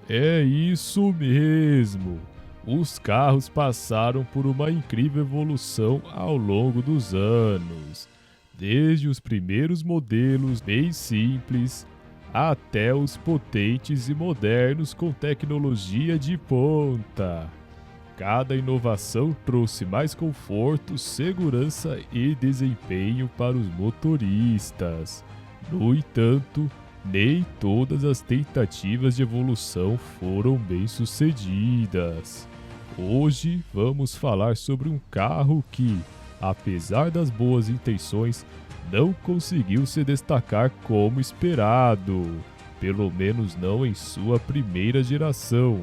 É isso mesmo! Os carros passaram por uma incrível evolução ao longo dos anos, desde os primeiros modelos bem simples até os potentes e modernos com tecnologia de ponta. Cada inovação trouxe mais conforto, segurança e desempenho para os motoristas. No entanto, nem todas as tentativas de evolução foram bem-sucedidas. Hoje vamos falar sobre um carro que, apesar das boas intenções, não conseguiu se destacar como esperado, pelo menos não em sua primeira geração.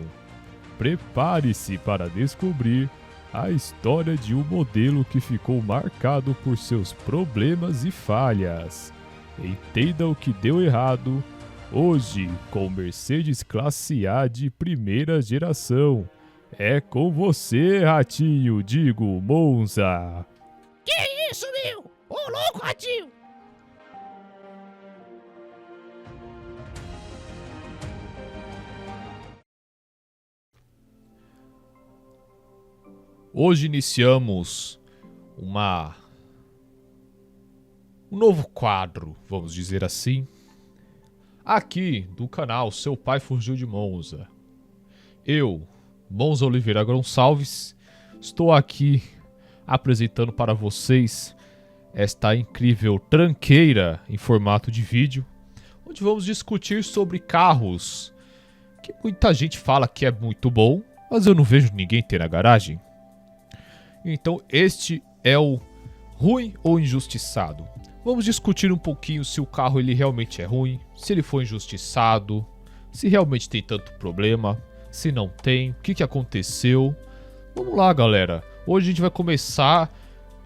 Prepare-se para descobrir a história de um modelo que ficou marcado por seus problemas e falhas. Entenda o que deu errado hoje com Mercedes Classe A de primeira geração. É com você, Ratinho, digo Monza. Que isso, meu? Ô louco, Ratinho! Hoje iniciamos um novo quadro, vamos dizer assim, aqui do canal Seu Pai Fugiu de Monza. Eu, Monza Oliveira Gonçalves, estou aqui apresentando para vocês esta incrível tranqueira em formato de vídeo, onde vamos discutir sobre carros que muita gente fala que é muito bom, mas eu não vejo ninguém ter na garagem. Então este é o ruim ou injustiçado. Vamos discutir um pouquinho se o carro ele realmente é ruim, se ele foi injustiçado, se realmente tem tanto problema, se não tem, o que aconteceu. Vamos lá, galera. Hoje a gente vai começar,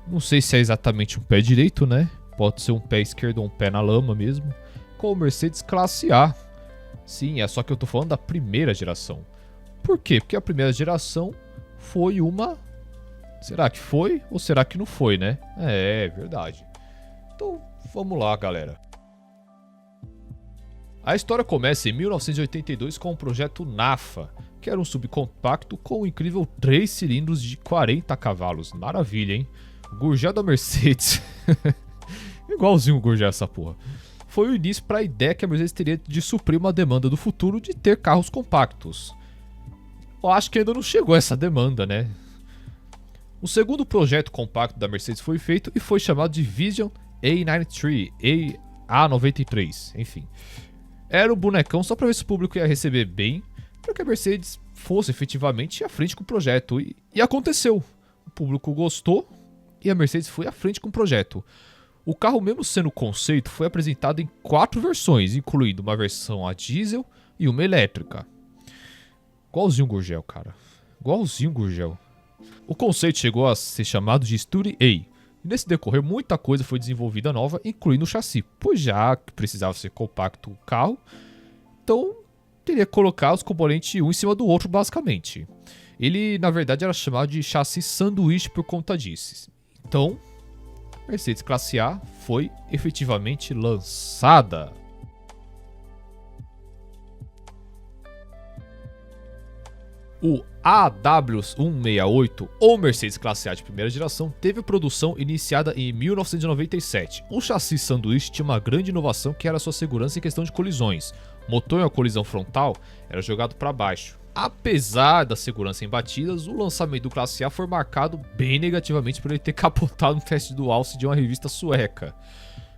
não sei se é exatamente um pé direito, né? Pode ser um pé esquerdo ou um pé na lama mesmo, com o Mercedes Classe A. Sim, é só que eu tô falando da primeira geração. Por quê? Porque a primeira geração foi uma... Será que foi ou será que não foi, né? É verdade. Então, vamos lá, galera. A história começa em 1982 com o projeto NAFA, que era um subcompacto com um incrível 3 cilindros de 40 cavalos. Maravilha, hein? Gurgel da Mercedes. Igualzinho o Gurgel essa porra. Foi o início para a ideia que a Mercedes teria de suprir uma demanda do futuro de ter carros compactos. Eu acho que ainda não chegou essa demanda, né? O segundo projeto compacto da Mercedes foi feito e foi chamado de Vision A93, A93, enfim. Era um bonecão só para ver se o público ia receber bem, para que a Mercedes fosse efetivamente à frente com o projeto. E aconteceu. O público gostou e a Mercedes foi à frente com o projeto. O carro, mesmo sendo conceito, foi apresentado em 4 versões, incluindo uma versão a diesel e uma elétrica. Igualzinho o Gurgel, cara. Igualzinho o Gurgel. O conceito chegou a ser chamado de Study A. E nesse decorrer, muita coisa foi desenvolvida nova, incluindo o chassi, pois já que precisava ser compacto o carro, então teria que colocar os componentes um em cima do outro, basicamente. Ele, na verdade, era chamado de chassi sanduíche por conta disso. Então, Mercedes Classe A foi efetivamente lançada. O AW168, ou Mercedes Classe A de primeira geração, teve produção iniciada em 1997. O chassi sanduíche tinha uma grande inovação que era sua segurança em questão de colisões. O motor em uma colisão frontal era jogado para baixo. Apesar da segurança em batidas, o lançamento do Classe A foi marcado bem negativamente por ele ter capotado no teste do alce de uma revista sueca,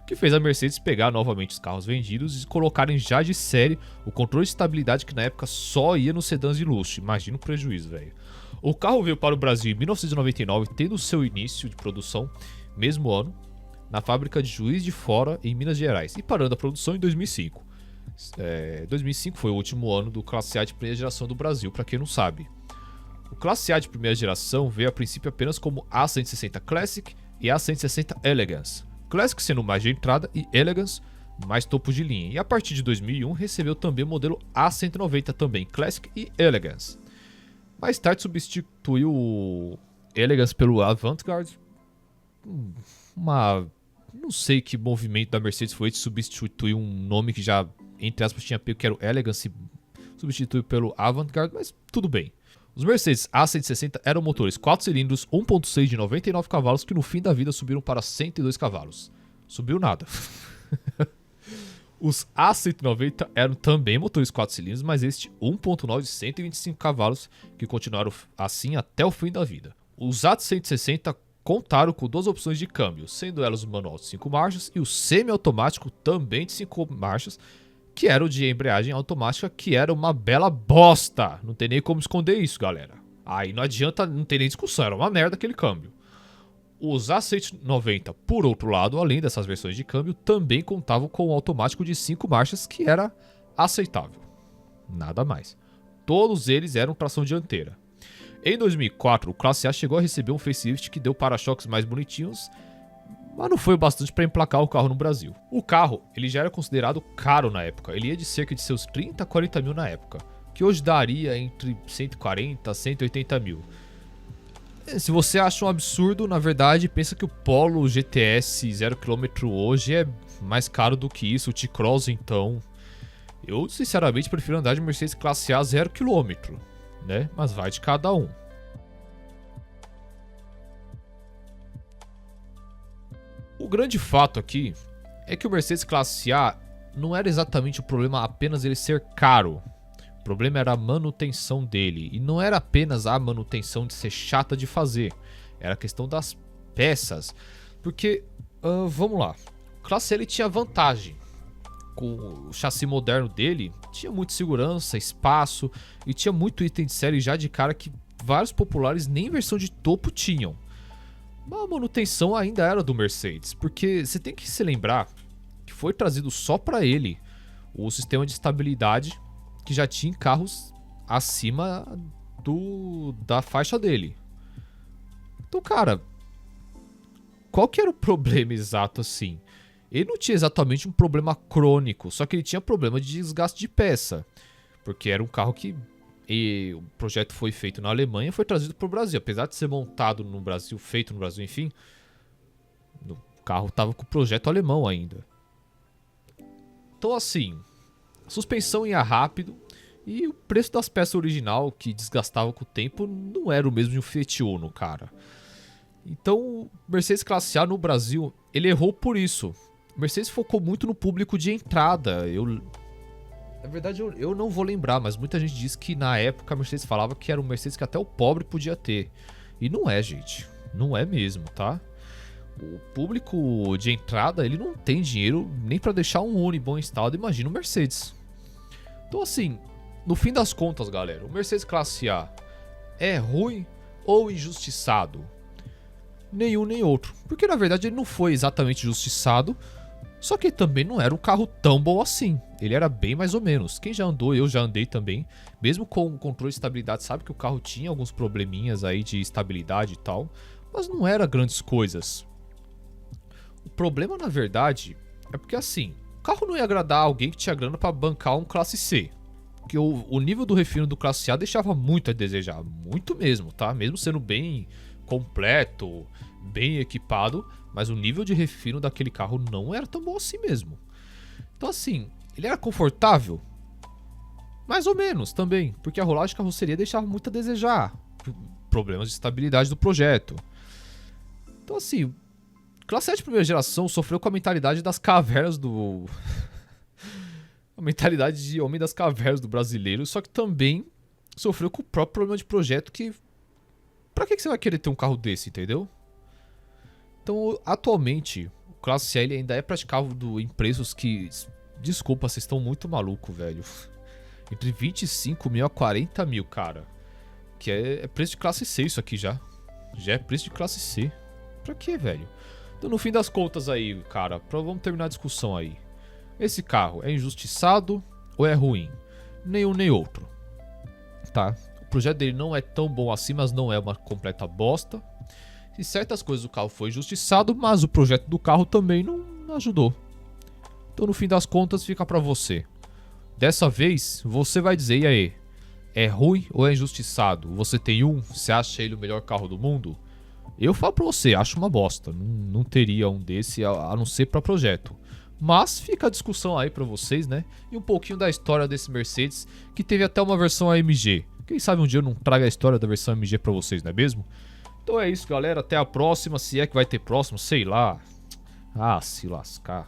que fez a Mercedes pegar novamente os carros vendidos e colocarem já de série o controle de estabilidade que na época só ia nos sedãs de luxo. Imagina o prejuízo, velho. O carro veio para o Brasil em 1999, tendo seu início de produção mesmo ano, na fábrica de Juiz de Fora, em Minas Gerais, e parando a produção em 2005. 2005 foi o último ano do Classe A de primeira geração do Brasil, para quem não sabe. O Classe A de primeira geração veio a princípio apenas como A160 Classic e A160 Elegance. Classic sendo mais de entrada e Elegance mais topo de linha. E a partir de 2001 recebeu também o modelo A190 também, Classic e Elegance. Mais tarde substituiu o Elegance pelo Avantgarde. Não sei que movimento da Mercedes foi de substituir um nome que já, entre aspas, tinha pego, que era o Elegance. substituído pelo Avantgarde, mas tudo bem. Os Mercedes A160 eram motores 4 cilindros, 1.6 de 99 cavalos, que no fim da vida subiram para 102 cavalos. Subiu nada. Os A190 eram também motores 4 cilindros, mas este 1.9 de 125 cavalos, que continuaram assim até o fim da vida. Os A160 contaram com 2 opções de câmbio, sendo elas o manual de 5 marchas e o semi-automático também de 5 marchas, que era o de embreagem automática, que era uma bela bosta. Não tem nem como esconder isso, galera. Aí não adianta, não tem nem discussão, era uma merda aquele câmbio. Os A190, por outro lado, além dessas versões de câmbio, também contavam com um automático de 5 marchas, que era aceitável. Nada mais. Todos eles eram tração dianteira. Em 2004, o Classe A chegou a receber um facelift que deu para-choques mais bonitinhos, mas não foi o bastante para emplacar o carro no Brasil. O carro, ele já era considerado caro na época, ele ia de cerca de seus 30 a 40 mil na época, que hoje daria entre 140 a 180 mil. Se você acha um absurdo, na verdade, pensa que o Polo GTS 0km hoje é mais caro do que isso, o T-Cross então. Eu, sinceramente, prefiro andar de Mercedes Classe A 0km, né? Mas vai de cada um. O grande fato aqui é que o Mercedes Classe A não era exatamente o problema apenas ele ser caro. O problema era a manutenção dele. E não era apenas a manutenção de ser chata de fazer. Era a questão das peças. Porque, vamos lá. O Classe A ele tinha vantagem. Com o chassi moderno dele, tinha muita segurança, espaço. E tinha muito item de série já de cara que vários populares nem versão de topo tinham. Mas a manutenção ainda era do Mercedes. Porque você tem que se lembrar que foi trazido só para ele o sistema de estabilidade que já tinha em carros acima da faixa dele. Então, cara, qual que era o problema exato assim? Ele não tinha exatamente um problema crônico, só que ele tinha problema de desgaste de peça. Porque era um carro que o projeto foi feito na Alemanha e foi trazido para o Brasil. Apesar de ser montado no Brasil, feito no Brasil, enfim, o carro estava com o projeto alemão ainda. Então, assim, a suspensão ia rápido e o preço das peças original, que desgastava com o tempo, não era o mesmo de um Fiat Uno, cara. Então, o Mercedes Classe A no Brasil, ele errou por isso. O Mercedes focou muito no público de entrada. Na verdade, eu não vou lembrar, mas muita gente diz que na época a Mercedes falava que era um Mercedes que até o pobre podia ter. E não é, gente. Não é mesmo, tá? O público de entrada, ele não tem dinheiro nem pra deixar um Uni bom instalado, imagina o Mercedes. Então assim, no fim das contas, galera, o Mercedes Classe A é ruim ou injustiçado? Nenhum nem outro. Porque na verdade ele não foi exatamente injustiçado, só que também não era um carro tão bom assim. Ele era bem mais ou menos. Quem já andou, eu já andei também. Mesmo com o controle de estabilidade, sabe que o carro tinha alguns probleminhas aí de estabilidade e tal. Mas não era grandes coisas. O problema, na verdade, é porque assim, o carro não ia agradar alguém que tinha grana pra bancar um Classe C. Porque o nível do refino do Classe A deixava muito a desejar. Muito mesmo, tá? Mesmo sendo bem completo, bem equipado, mas o nível de refino daquele carro não era tão bom assim mesmo. Então assim, ele era confortável? Mais ou menos também, porque a rolagem de carroceria deixava muito a desejar. Problemas de estabilidade do projeto. Então assim, Classe A de primeira geração sofreu com a mentalidade das cavernas do... a mentalidade de homem das cavernas do brasileiro, só que também sofreu com o próprio problema de projeto que... Pra que você vai querer ter um carro desse, entendeu? Então, atualmente, o Classe A ele ainda é praticável em preços que... Desculpa, vocês estão muito malucos, velho. Entre 25 mil a 40 mil, cara. Que é preço de Classe C isso aqui já. Já é preço de Classe C. Pra quê, velho? Então, no fim das contas aí, cara, vamos terminar a discussão aí. Esse carro é injustiçado ou é ruim? Nenhum nem outro. Tá? O projeto dele não é tão bom assim, mas não é uma completa bosta. E certas coisas do carro foi injustiçado, mas o projeto do carro também não ajudou. Então, no fim das contas, fica pra você. Dessa vez, você vai dizer, e aí? É ruim ou é injustiçado? Você tem um? Você acha ele o melhor carro do mundo? Eu falo pra você, acho uma bosta. Não teria um desse, a não ser pra projeto. Mas fica a discussão aí pra vocês, né? E um pouquinho da história desse Mercedes, que teve até uma versão AMG. Quem sabe um dia eu não traga a história da versão AMG pra vocês, não é mesmo? Então é isso, galera. Até a próxima. Se é que vai ter próximo, sei lá. Ah, se lascar.